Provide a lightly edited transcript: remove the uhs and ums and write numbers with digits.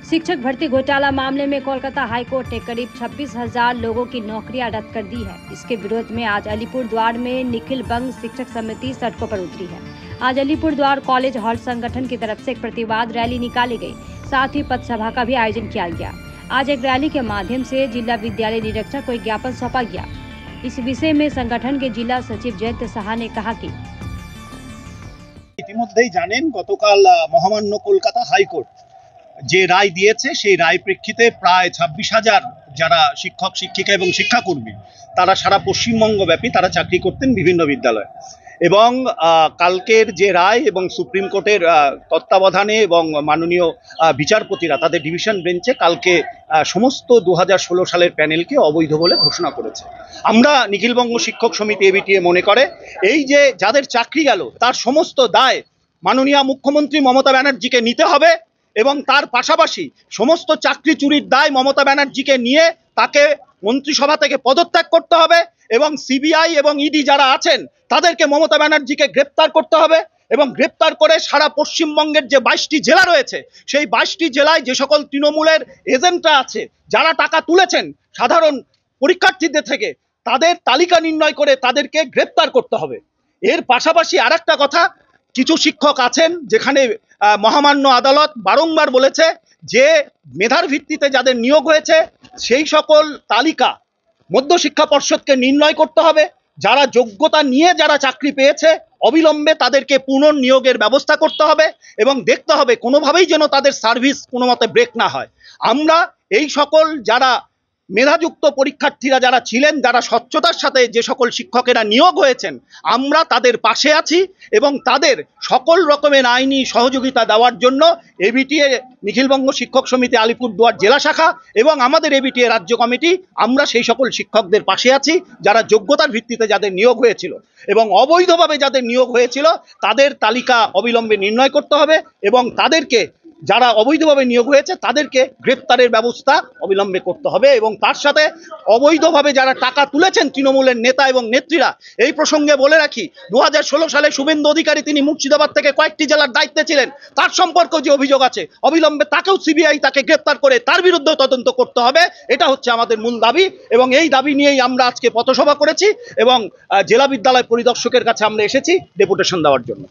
शिक्षक भर्ती घोटाला मामले में कोलकाता हाईकोर्ट ने करीब 26,000 लोगों की नौकरियां रद्द कर दी है। इसके विरोध में आज अलीपुरद्वार में निखिल बंग शिक्षक समिति सड़कों पर उतरी है। आज अलीपुरद्वार कॉलेज हॉल संगठन की तरफ से एक प्रतिवाद रैली निकाली गई, साथ ही पथसभा का भी आयोजन किया गया। आज एक रैली के माध्यम से जिला विद्यालय निरीक्षक को एक ज्ञापन सौंपा गया। इस विषय में संगठन के जिला सचिव जयंत साहा ने कहा कि ইতিমধ্যেই জানেন গতকাল মহামান্য কলকাতা হাইকোর্ট যে রায় দিয়েছে সেই রায় প্রেক্ষিতে প্রায় 26,000 যারা শিক্ষক শিক্ষিকা এবং শিক্ষাকর্মী তারা সারা পশ্চিমবঙ্গব্যাপী তারা চাকরি করতেন বিভিন্ন বিদ্যালয়ে এবং কালকের যে রায় এবং সুপ্রিম কোর্টের তত্ত্বাবধানে এবং মাননীয় বিচারপতিরা তাদের ডিভিশন বেঞ্চে কালকে সমস্ত 2016 সালের প্যানেলকে অবৈধ বলে ঘোষণা করেছে। আমরা নিখিলবঙ্গ শিক্ষক সমিতি এবিটিএ মনে করে এই যে যাদের চাকরি গেল তার সমস্ত দায় মাননীয় মুখ্যমন্ত্রী মমতা ব্যানার্জিকে নিতে হবে এবং তার পাশাপাশি সমস্ত চাকরি চুরির দায় মমতা ব্যানার্জিকে নিয়ে তাকে মন্ত্রিসভা থেকে পদত্যাগ করতে হবে এবং সিবিআই এবং ইডি যারা আছেন তাদেরকে মমতা ব্যানার্জিকে গ্রেপ্তার করতে হবে এবং গ্রেপ্তার করে সারা পশ্চিমবঙ্গের যে 22টি জেলা রয়েছে সেই 22টি জেলায় যে সকল তৃণমূলের এজেন্টরা আছে যারা টাকা তুলেছেন সাধারণ পরীক্ষার্থীদের থেকে তাদের তালিকা নির্ণয় করে তাদেরকে গ্রেপ্তার করতে হবে। এর পাশাপাশি আরেকটা কথা, কিছু শিক্ষক আছেন যেখানে মহামান্য আদালত বারংবার বলেছে যে মেধার ভিত্তিতে যাদের নিয়োগ হয়েছে সেই সকল তালিকা মধ্যশিক্ষা পর্ষদকে নির্ণয় করতে হবে। যারা যোগ্যতা নিয়ে যারা চাকরি পেয়েছে অবিলম্বে তাদেরকে পুনর্নিয়োগের ব্যবস্থা করতে হবে এবং দেখতে হবে কোনোভাবেই যেন তাদের সার্ভিস কোনো মতে ব্রেক না হয়। আমরা এই সকল যারা মেধাযুক্ত পরীক্ষার্থীরা যারা ছিলেন, যারা স্বচ্ছতার সাথে যে সকল শিক্ষকেরা নিয়োগ হয়েছেন আমরা তাদের পাশে আছি এবং তাদের সকল রকমের আইনি সহযোগিতা দেওয়ার জন্য এবিটিএ নিখিলবঙ্গ শিক্ষক সমিতি আলিপুরদুয়ার জেলা শাখা এবং আমাদের এবিটিএ রাজ্য কমিটি আমরা সেই সকল শিক্ষকদের পাশে আছি যারা যোগ্যতার ভিত্তিতে যাদের নিয়োগ হয়েছিল এবং অবৈধভাবে যাদের নিয়োগ হয়েছিল তাদের তালিকা অবিলম্বে নির্ণয় করতে হবে এবং তাদেরকে যারা অবৈধভাবে নিয়োগ হয়েছে তাদেরকে গ্রেপ্তারের ব্যবস্থা অবিলম্বে করতে হবে এবং তার সাথে অবৈধভাবে যারা টাকা তুলেছেন তৃণমূলের নেতা এবং নেত্রীরা, এই প্রসঙ্গে বলে রাখি 2016 সালে শুভেন্দু অধিকারী তিনি মুর্শিদাবাদ থেকে কয়েকটি জেলার দায়িত্বে ছিলেন, তার সম্পর্কেও যে অভিযোগ আছে অবিলম্বে তাকেও সিবিআই তাকে গ্রেপ্তার করে তার বিরুদ্ধে তদন্ত করতে হবে। এটা হচ্ছে আমাদের মূল দাবি এবং এই দাবি নিয়েই আমরা আজকে পথসভা করেছি এবং জেলা বিদ্যালয় পরিদর্শকের কাছে আমরা এসেছি ডেপুটেশন দেওয়ার জন্য।